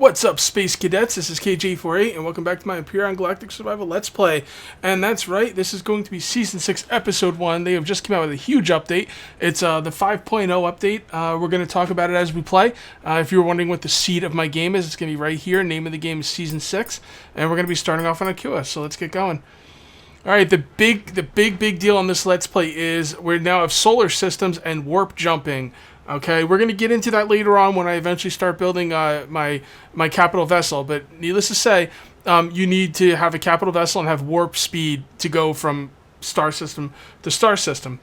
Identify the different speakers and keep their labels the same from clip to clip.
Speaker 1: What's up, Space Cadets? This is KJ48, and welcome back to my Empyrion Galactic Survival Let's Play. And that's right, this is going to be Season 6, Episode 1. They have just come out with a huge update. It's the 5.0 update. We're going to talk about it as we play. If you were wondering what the seed of my game is, it's going to be right here. Name of the game is Season 6, and we're going to be starting off on a QS, so let's get going. Alright, the big deal on this Let's Play is we now have solar systems and warp jumping. Okay, we're going to get into that later on when I eventually start building my capital vessel. But needless to say, you need to have a capital vessel and have warp speed to go from star system to star system.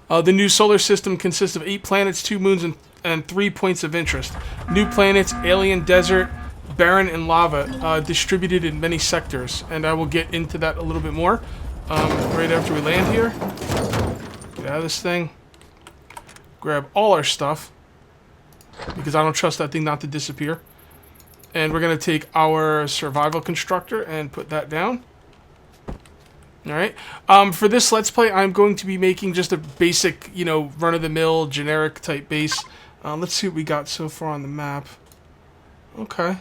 Speaker 1: The new solar system consists of 8 planets, 2 moons, and 3 points of interest. New planets, alien desert, barren, and lava, distributed in many sectors. And I will get into that a little bit more right after we land here. Get out of this thing. Grab all our stuff, because I don't trust that thing not to disappear. And we're going to take our survival constructor and put that down. Alright. For this Let's Play, I'm going to be making just a basic, run-of-the-mill, generic type base. Let's see what we got so far on the map. Okay.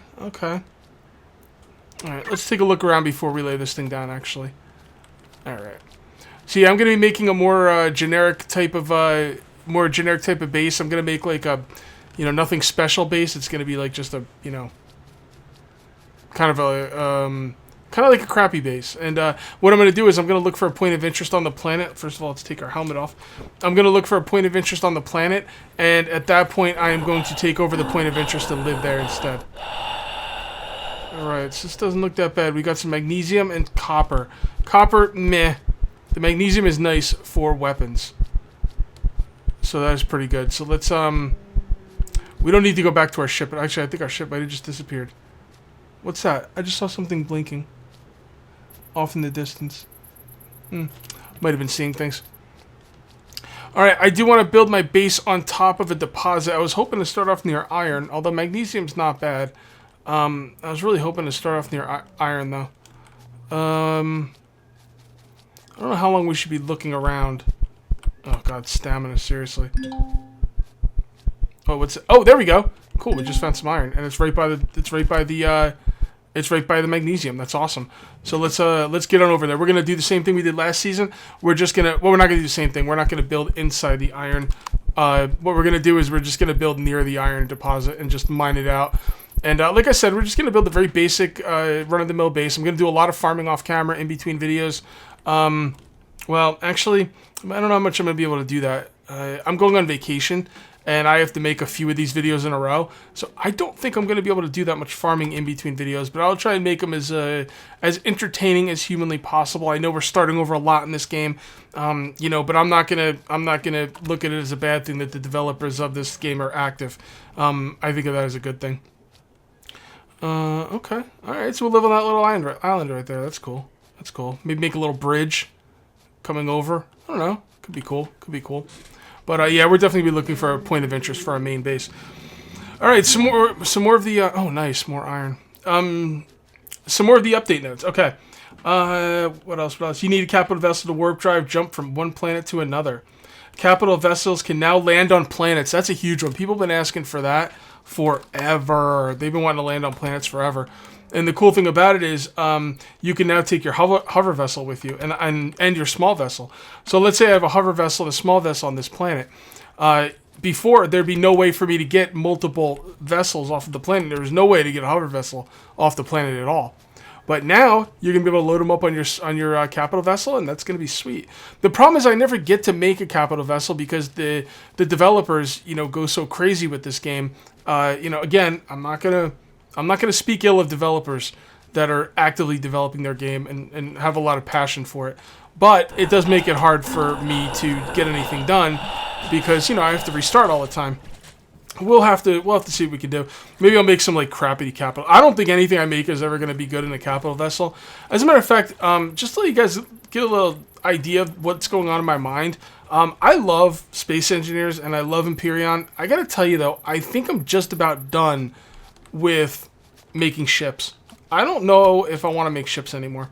Speaker 1: Alright, let's take a look around before we lay this thing down, actually. Alright. See, I'm going to be making a more generic type of base. I'm gonna make like a, nothing special base. It's gonna be like just a, kind of like a crappy base. And what I'm gonna do is I'm gonna look for a point of interest on the planet. First of all, let's take our helmet off. I'm gonna look for a point of interest on the planet, and at that point, I am going to take over the point of interest and live there instead. All right, so this doesn't look that bad. We got some magnesium and copper. Copper, meh. The magnesium is nice for weapons. So that is pretty good. So let's, we don't need to go back to our ship. But actually, I think our ship might have just disappeared. What's that? I just saw something blinking. Off in the distance. Might have been seeing things. Alright, I do want to build my base on top of a deposit. I was hoping to start off near iron, although magnesium's not bad. I was really hoping to start off near iron, though. I don't know how long we should be looking around. Oh god, stamina, seriously. Oh, what's it? Oh, there we go. Cool, we just found some iron, and it's right by the magnesium. That's awesome. So let's get on over there. We're gonna do the same thing we did last season. We're not gonna do the same thing. We're not gonna build inside the iron. What we're gonna do is we're just gonna build near the iron deposit and just mine it out. And like I said, we're just gonna build a very basic run-of-the-mill base. I'm gonna do a lot of farming off camera in between videos. Well, actually, I don't know how much I'm going to be able to do that. I'm going on vacation, and I have to make a few of these videos in a row. So I don't think I'm going to be able to do that much farming in between videos, but I'll try and make them as entertaining as humanly possible. I know we're starting over a lot in this game, but I'm not gonna look at it as a bad thing that the developers of this game are active. I think of that as a good thing. Okay. All right. So we'll live on that little island right there. That's cool. That's cool. Maybe make a little bridge coming over. I don't know. Could be cool. But yeah, we're definitely be looking for a point of interest for our main base. All right, some more of the. Oh, nice, more iron. Some more of the update notes. Okay. What else? You need a capital vessel to warp drive jump from one planet to another. Capital vessels can now land on planets. That's a huge one. People have been asking for that forever. They've been wanting to land on planets forever. And the cool thing about it is you can now take your hover vessel with you and your small vessel. So let's say I have a hover vessel and a small vessel on this planet. Before, there'd be no way for me to get multiple vessels off of the planet. There was no way to get a hover vessel off the planet at all. But now, you're going to be able to load them up on your capital vessel, and that's going to be sweet. The problem is I never get to make a capital vessel because the developers, go so crazy with this game. Again, I'm not going to speak ill of developers that are actively developing their game and have a lot of passion for it. But it does make it hard for me to get anything done because, I have to restart all the time. We'll have to see what we can do. Maybe I'll make some crappy capital. I don't think anything I make is ever going to be good in a capital vessel. As a matter of fact, just to let you guys get a little idea of what's going on in my mind, I love space engineers and I love Empyrion. I got to tell you though, I think I'm just about done with making ships. I don't know if I want to make ships anymore.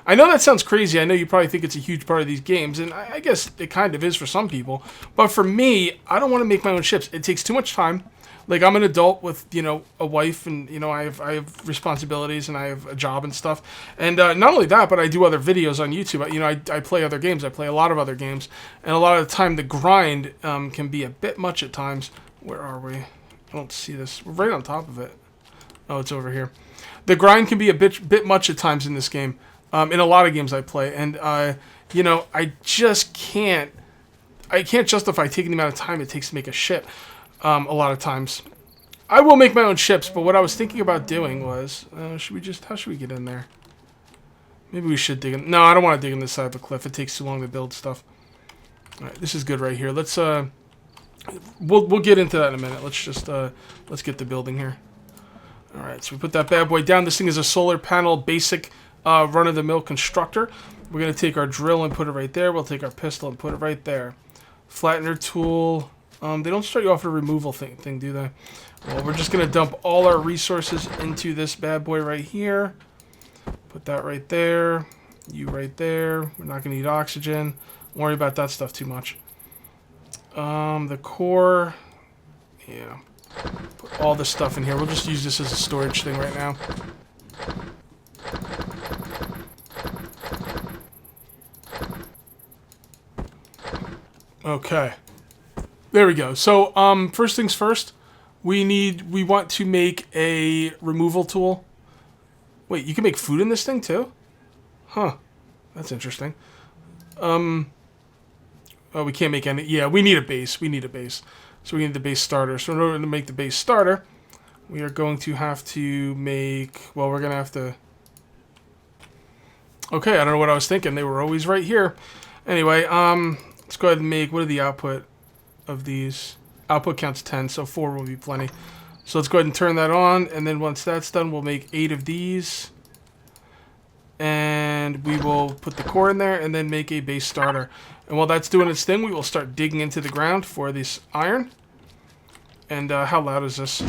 Speaker 1: I know that sounds crazy. I know you probably think it's a huge part of these games, and I guess it kind of is for some people. But for me, I don't want to make my own ships. It takes too much time. Like, I'm an adult with, you know, a wife, and, you know, I have responsibilities, and I have a job and stuff. And not only that, but I do other videos on YouTube. You know, I play other games. I play a lot of other games. And a lot of the time, the grind can be a bit much at times. Where are we? I don't see this. We're right on top of it. Oh, it's over here. The grind can be a bit much at times in this game. In a lot of games I play. And, you know, I just can't... I can't justify taking the amount of time it takes to make a ship. A lot of times. I will make my own ships, but what I was thinking about doing was... how should we get in there? Maybe we should dig in... No, I don't want to dig in this side of the cliff. It takes too long to build stuff. Alright, this is good right here. Let's, we'll get into that in a minute. Let's just, let's get the building here. Alright, so we put that bad boy down. This thing is a solar panel basic, run-of-the-mill constructor. We're going to take our drill and put it right there. We'll take our pistol and put it right there. Flattener tool... they don't start you off with a removal thing, do they? Well, we're just going to dump all our resources into this bad boy right here. Put that right there. You right there. We're not going to need oxygen. Don't worry about that stuff too much. The core. Yeah. Put all this stuff in here. We'll just use this as a storage thing right now. Okay. There we go. So, first things first, we want to make a removal tool. Wait, you can make food in this thing too? Huh. That's interesting. Oh, we can't make any. Yeah, we need a base. We need a base. So we need the base starter. So in order to make the base starter, we are going to have to make, well, we're going to have to, okay, I don't know what I was thinking. They were always right here. Anyway, let's go ahead and make, what are the output of these? Output counts 10, so 4 will be plenty. So let's go ahead and turn that on, and then once that's done, we'll make 8 of these. And we will put the core in there, and then make a base starter. And while that's doing its thing, we will start digging into the ground for this iron. And how loud is this?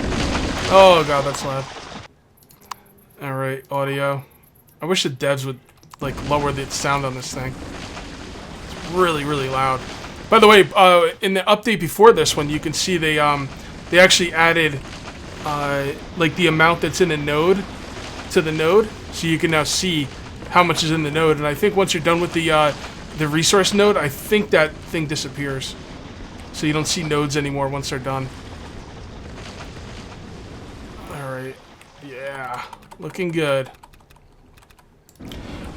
Speaker 1: Oh god, that's loud. Alright, audio. I wish the devs would, like, lower the sound on this thing. It's really, really loud. By the way, in the update before this one, you can see they actually added like the amount that's in a node to the node, so you can now see how much is in the node. And I think once you're done with the resource node, I think that thing disappears, so you don't see nodes anymore once they're done. All right, yeah, looking good.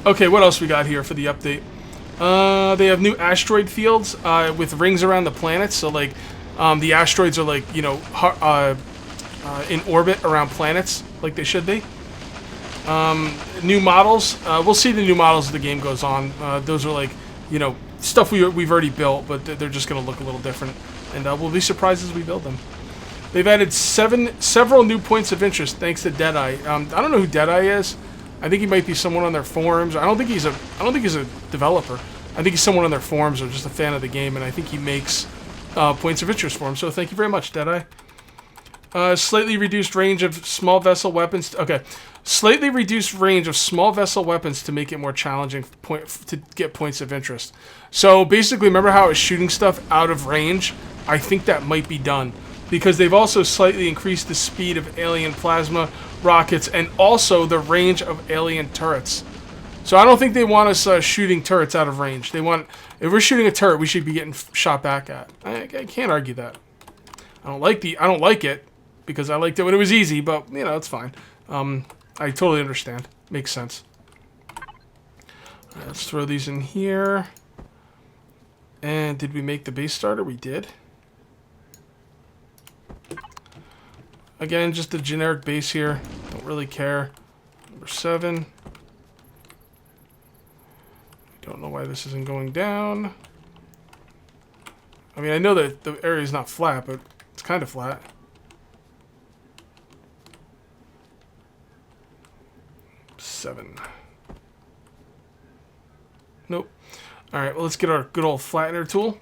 Speaker 1: Okay, what else we got here for the update? They have new asteroid fields with rings around the planets. So, like, the asteroids are, like, you know, in orbit around planets, like they should be. New models. We'll see the new models as the game goes on. Those are, like, you know, stuff we've already built, but they're just going to look a little different. And we'll be surprised as we build them. They've added several new points of interest thanks to Deadeye. I don't know who Deadeye is. I think he might be someone on their forums. I don't think he's a developer. I think he's someone on their forums or just a fan of the game, and I think he makes points of interest for him. So thank you very much, Deadeye. Slightly reduced range of small vessel weapons. Okay, slightly reduced range of small vessel weapons to make it more challenging to get points of interest. So basically, remember how I was shooting stuff out of range? I think that might be done, because they've also slightly increased the speed of alien plasma rockets and also the range of alien turrets. So I don't think they want us shooting turrets out of range. They want, if we're shooting a turret, we should be getting shot back at. I can't argue that. I don't like it because I liked it when it was easy, but you know, it's fine. I totally understand. Makes sense. All right, let's throw these in here. And did we make the base starter? We did. Again, just a generic base here. Don't really care. Number 7. Don't know why this isn't going down. I mean, I know that the area is not flat, but it's kind of flat. Seven. Nope. Alright, well, let's get our good old flattener tool.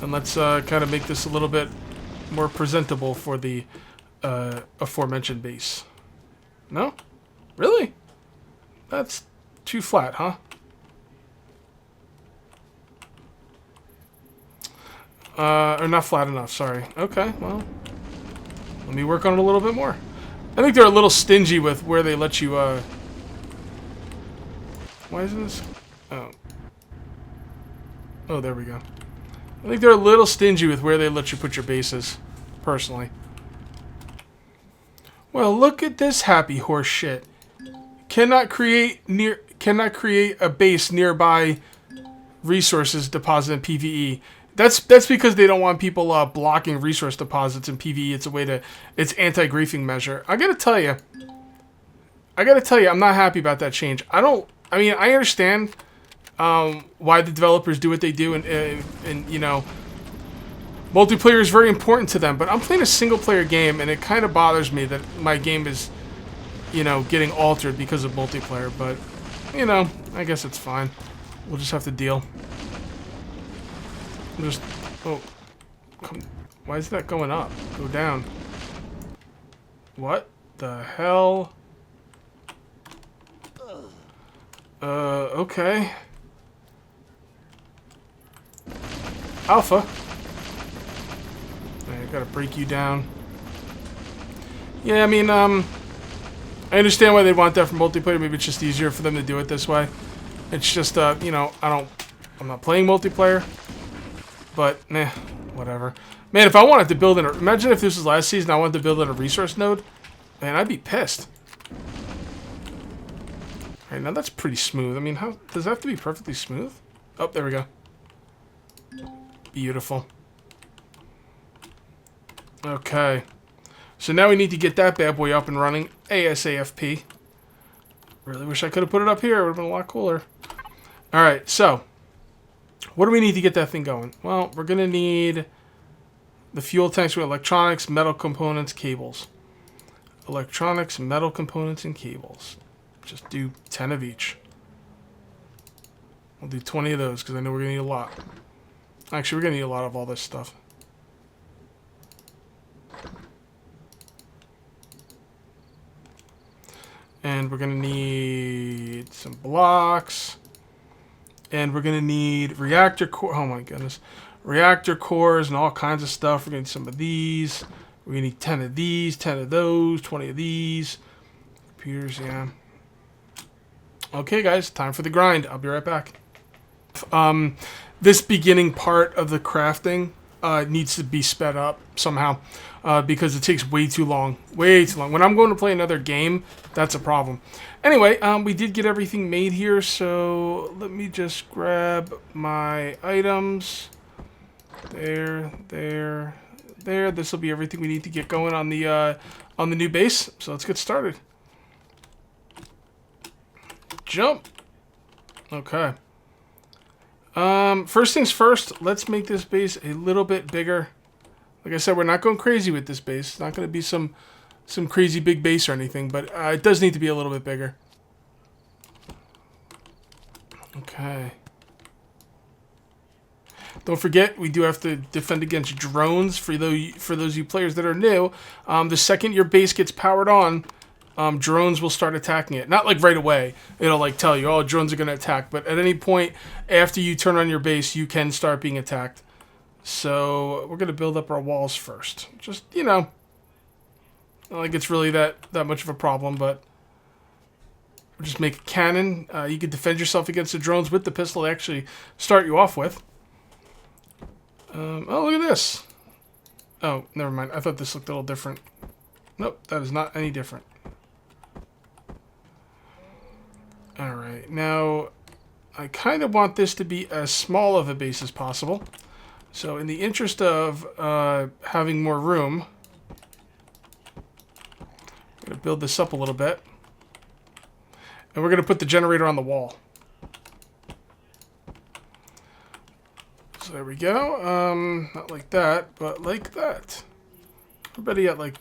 Speaker 1: And let's kind of make this a little bit more presentable for the aforementioned base. No? Really? That's too flat, huh? Or not flat enough, sorry. Okay, well, let me work on it a little bit more. I think they're a little stingy with where they let you, Why isn't this? Oh. Oh, there we go. I think they're a little stingy with where they let you put your bases, personally. Well, look at this happy horse shit. Cannot create a base nearby resources deposited in PvE. That's because they don't want people blocking resource deposits in PvE. It's anti-griefing measure. I gotta tell you, I'm not happy about that change. I mean, I understand why the developers do what they do, and you know, multiplayer is very important to them. But I'm playing a single-player game, and it kind of bothers me that my game is, you know, getting altered because of multiplayer. But you know, I guess it's fine. We'll just have to deal. Why is that going up? Go down. What the hell? Okay. Alpha. I gotta break you down. Yeah, I mean, I understand why they want that for multiplayer. Maybe it's just easier for them to do it this way. It's just, you know, I'm not playing multiplayer. But, meh, whatever. Man, if I wanted to build imagine if this was last season, I wanted to build in a resource node. Man, I'd be pissed. Alright, now that's pretty smooth. I mean, how does that have to be perfectly smooth? Oh, there we go. Beautiful. Okay. So now we need to get that bad boy up and running ASAP. Really wish I could have put it up here. It would have been a lot cooler. Alright, so what do we need to get that thing going? Well, we're going to need the fuel tanks with electronics, metal components, cables. Electronics, metal components, and cables. Just do 10 of each. We'll do 20 of those because I know we're going to need a lot. Actually, we're going to need a lot of all this stuff. And we're going to need some blocks. And we're going to need reactor core. Oh my goodness. Reactor cores and all kinds of stuff. We're going to need some of these. We're going to need 10 of these, 10 of those, 20 of these. Computers, yeah. Okay, guys. Time for the grind. I'll be right back. This beginning part of the crafting needs to be sped up somehow. Because it takes way too long. Way too long. When I'm going to play another game, that's a problem. Anyway, we did get everything made here, so let me just grab my items. There. This will be everything we need to get going on the new base. So let's get started. Jump. Okay. First things first, let's make this base a little bit bigger. Like I said, we're not going crazy with this base. It's not going to be some crazy big base or anything, but it does need to be a little bit bigger. Okay. Don't forget, we do have to defend against drones for those you players that are new. The second your base gets powered on, drones will start attacking it. Not like right away. It'll like tell you, oh, drones are going to attack. But at any point after you turn on your base, you can start being attacked. So we're going to build up our walls first. Just, you know, not like it's really that much of a problem, but we'll just make a cannon. You can defend yourself against the drones with the pistol they actually start you off with. Oh, look at this. Oh, never mind. I thought this looked a little different. Nope, that is not any different. Alright, now I kind of want this to be as small of a base as possible. So in the interest of having more room, I'm going to build this up a little bit. And we're going to put the generator on the wall. So there we go. Not like that, but like that. Everybody at like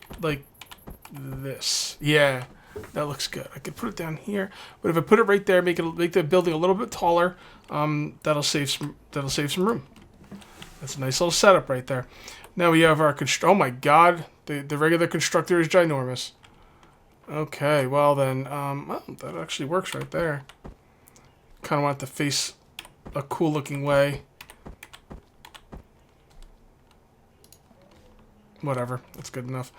Speaker 1: this. Yeah, that looks good. I could put it down here, but if I put it right there, make the building a little bit taller, that'll save some room. That's a nice little setup right there. Now we have our oh my god, the regular constructor is ginormous. Okay, well then, well, that actually works right there. Kind of want it to face a cool looking way. whatever. That's good enough.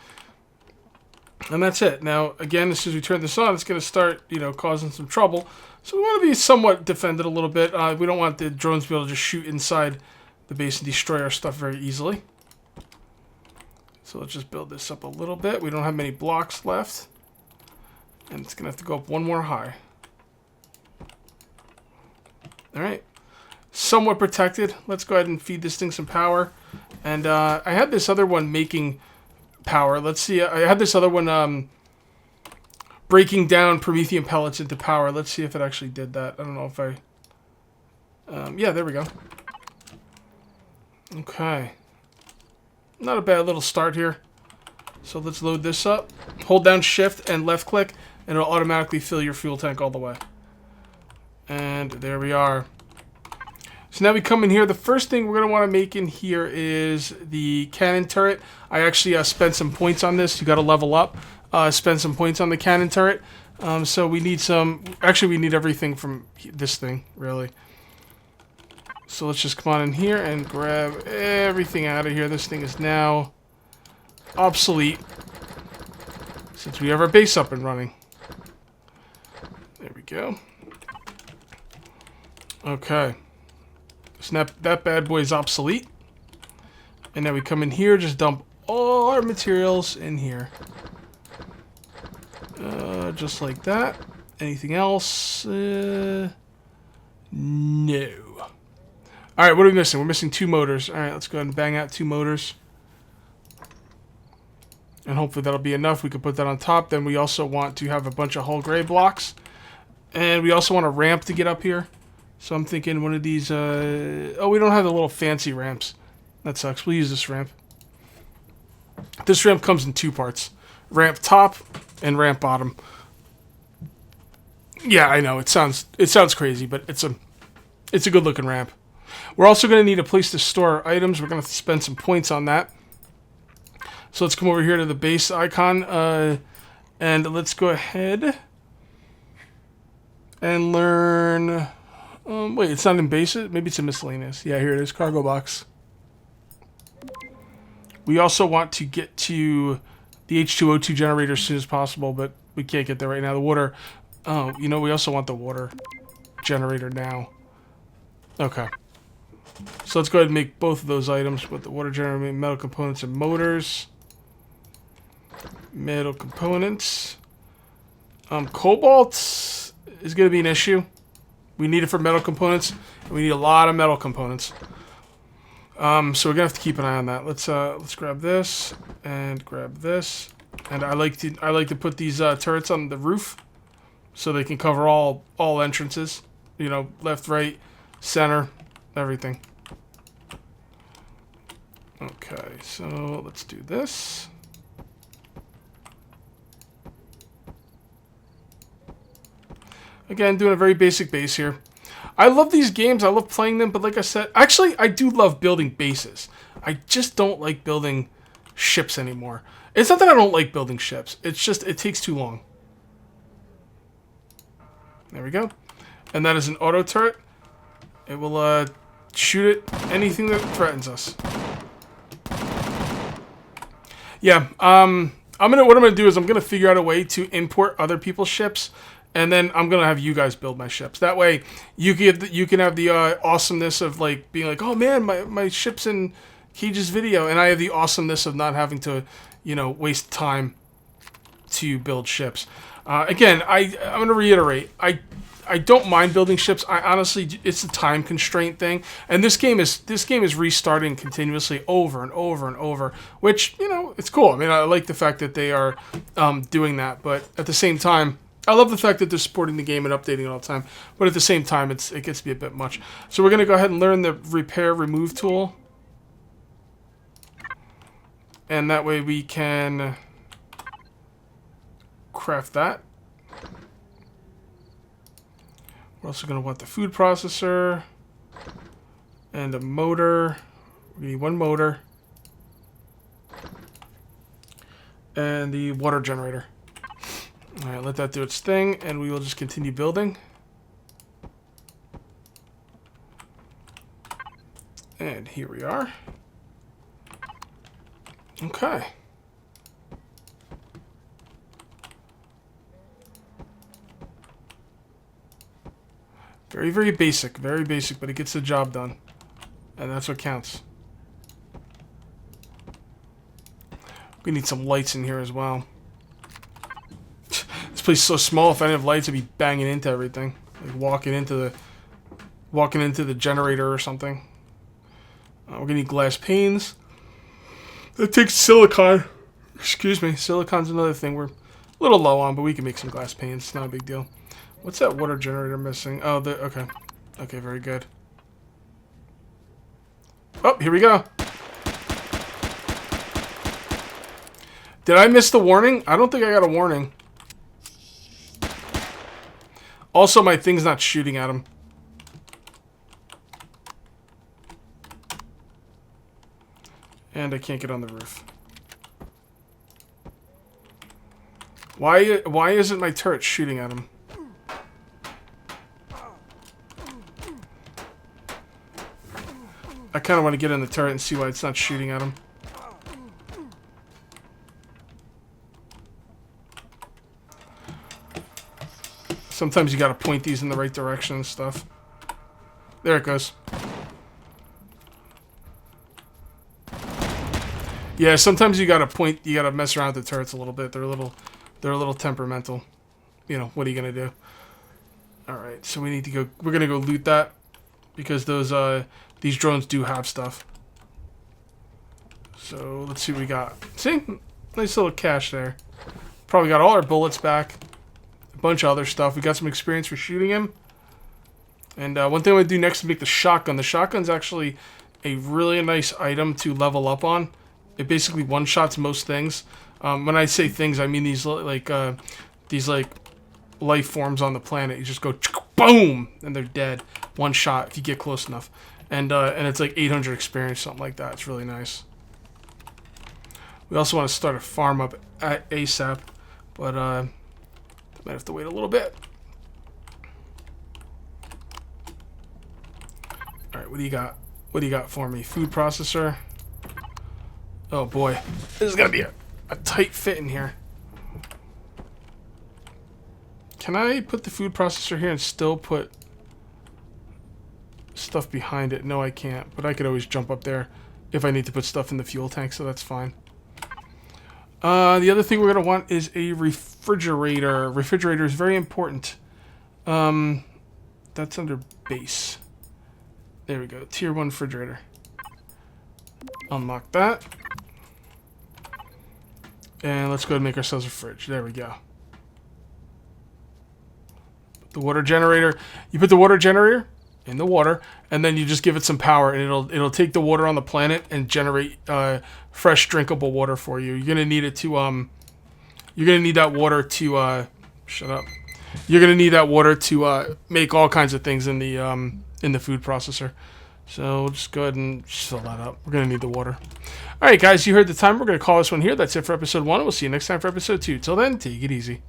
Speaker 1: And that's it. Now, again, as soon as we turn this on, it's going to start, causing some trouble. So we want to be somewhat defended a little bit. We don't want the drones to be able to just shoot inside the base and destroy our stuff very easily. So let's just build this up a little bit. We don't have many blocks left. And it's going to have to go up one more high. Alright. Somewhat protected. Let's go ahead and feed this thing some power. And I had this other one making power. Let's see. I had this other one breaking down Promethean pellets into power. Let's see if it actually did that. I don't know if I... yeah, there we go. Okay. Not a bad little start here. So let's load this up. Hold down shift and left click and it'll automatically fill your fuel tank all the way. And there we are. So now we come in here. The first thing we're going to want to make in here is the cannon turret. I actually spent some points on this. You got to level up. Spend some points on the cannon turret. So we need some... Actually, we need everything from this thing, really. So let's just come on in here and grab everything out of here. This thing is now obsolete since we have our base up and running. There we go. Okay. So that bad boy is obsolete. And now we come in here, just dump all our materials in here. Just like that. Anything else? No. Alright, what are we missing? We're missing 2 motors. Alright, let's go ahead and bang out 2 motors. And hopefully that'll be enough. We can put that on top. Then we also want to have a bunch of hull gray blocks. And we also want a ramp to get up here. So I'm thinking one of these... oh, we don't have the little fancy ramps. That sucks. We'll use this ramp. This ramp comes in 2 parts. Ramp top and ramp bottom. Yeah, I know. It sounds crazy, but it's a good looking ramp. We're also going to need a place to store our items. We're going to spend some points on that. So let's come over here to the base icon. And let's go ahead and learn... wait, it's not in bases? Maybe it's in miscellaneous. Yeah, here it is. Cargo box. We also want to get to the H2O2 generator as soon as possible, but we can't get there right now. The water... Oh, we also want the water generator now. Okay. So let's go ahead and make both of those items with the water generator, metal components, and motors. Metal components. Cobalt is going to be an issue. We need it for metal components, and we need a lot of metal components. So we're gonna have to keep an eye on that. Let's grab this and grab this, and I like to put these turrets on the roof, so they can cover all entrances. Left, right, center, everything. Okay, so let's do this. Again, doing a very basic base here. I love these games. I love playing them, but like I said, actually, I do love building bases. I just don't like building ships anymore. It's not that I don't like building ships. It's just, it takes too long. There we go. And that is an auto turret. It will shoot at anything that threatens us. Yeah, what I'm gonna do is I'm gonna figure out a way to import other people's ships. And then I'm gonna have you guys build my ships. That way, you can have the awesomeness of like being like, oh man, my ship's in Cage's video, and I have the awesomeness of not having to, waste time to build ships. Again, I'm gonna reiterate, I don't mind building ships. I honestly, it's a time constraint thing, and this game is restarting continuously over and over and over, which it's cool. I mean, I like the fact that they are doing that, but at the same time, I love the fact that they're supporting the game and updating it all the time, but at the same time, it gets to be a bit much. So we're going to go ahead and learn the repair remove tool. And that way we can craft that. We're also going to want the food processor and a motor. We need 1 motor. And the water generator. Alright, let that do its thing, and we will just continue building. And here we are. Okay. Very, very basic, but it gets the job done. And that's what counts. We need some lights in here as well. This place is so small, if I didn't have lights, I'd be banging into everything. Like walking into the generator or something. We're gonna need glass panes. That takes silicon. Excuse me, silicon's another thing we're a little low on, but we can make some glass panes. It's not a big deal. What's that water generator missing? Oh, okay. Okay, very good. Oh, here we go. Did I miss the warning? I don't think I got a warning. Also, my thing's not shooting at him. And I can't get on the roof. Why isn't my turret shooting at him? I kind of want to get in the turret and see why it's not shooting at him. Sometimes you gotta point these in the right direction and stuff. There it goes. Yeah, sometimes you gotta mess around with the turrets a little bit. They're a little temperamental. You know, what are you gonna do? Alright, so we need to go, we're gonna go loot that. Because these drones do have stuff. So, let's see what we got. See? Nice little cache there. Probably got all our bullets back. A bunch of other stuff. We got some experience for shooting him. And one thing I'm going to do next is make the shotgun. The shotgun's actually a really nice item to level up on. It basically one-shots most things. When I say things, I mean these like life forms on the planet. You just go boom, and they're dead. One shot if you get close enough. And it's like 800 experience, something like that. It's really nice. We also want to start a farm up at ASAP, but might have to wait a little bit. All right, what do you got? What do you got for me? Food processor. Oh boy, this is gonna be a tight fit in here. Can I put the food processor here and still put stuff behind it? No, I can't, but I could always jump up there if I need to put stuff in the fuel tank, so that's fine. The other thing we're going to want is a refrigerator. Refrigerator is very important. That's under base. There we go. Tier 1 refrigerator. Unlock that. And let's go ahead and make ourselves a fridge. There we go. The water generator. You put the water generator in the water, and then you just give it some power, and it'll take the water on the planet and generate fresh drinkable water for you. You're gonna need it to you're gonna need that water to shut up. You're gonna need that water to make all kinds of things in the food processor. So we'll just go ahead and fill that up. We're gonna need the water. All right, guys, you heard the time. We're gonna call this one here. That's it for episode 1. We'll see you next time for episode 2. Till then, take it easy.